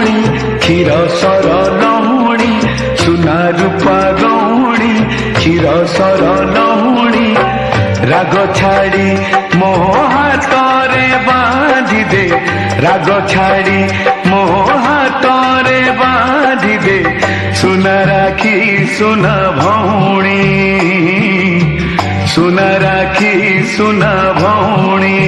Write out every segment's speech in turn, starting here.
गौणी क्षीर sir लहुणी सुना रूपा गौणी क्षीर sir लहुणी राग छाड़ी मो हाथ रे बांधी दे राग छाड़ी मो हाथ रे बांधी दे सुना राखी सुना भौणी सुना राखी सुना भौणी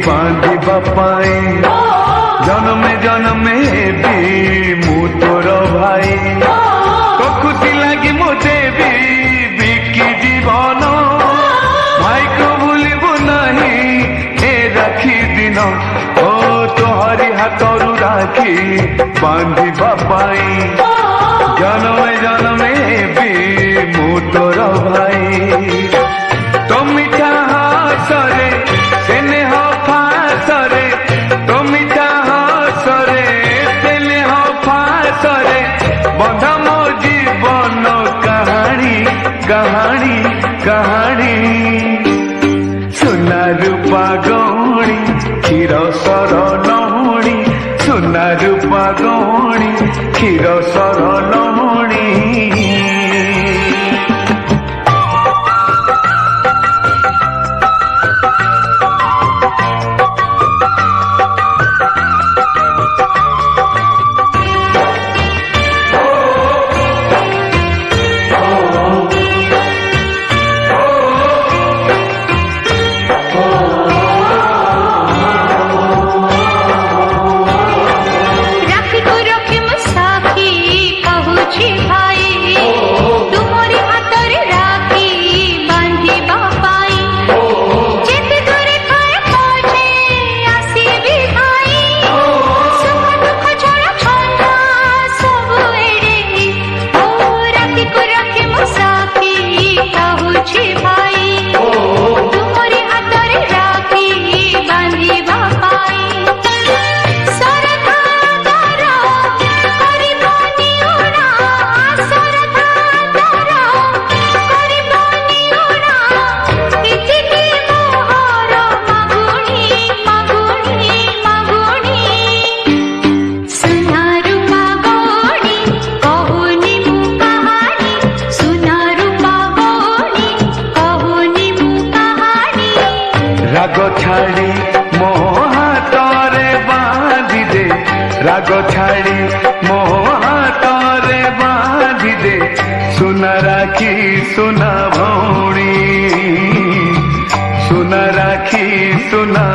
बांधिबा पाए जन्मे जन्मे भी मु तोर भाई तो खुशी लगी मो देवी बिकी जीवन भाई को भूलबू नहीं ए राखी दिन ओ तोहरी हाथरू राखी बांधिबा पाई जन्मे जन्मे भी मु तोर भाई तो मिठा हासरे स्नेह फासरे तो मिठा हासरे स्नेह फासरे बंधा मो जीवन कहानी कहानी कहानी सुना रूपा गौणी क्षीर सर लहुणी सुना रूपा गौणी क्षीर सर लहुणी राग छाड़ी मो हाथ रे बांधी दे राग छाड़ी मो हाथ रे बांधी दे सुना राखी सुना भौणी सुना राखी सुना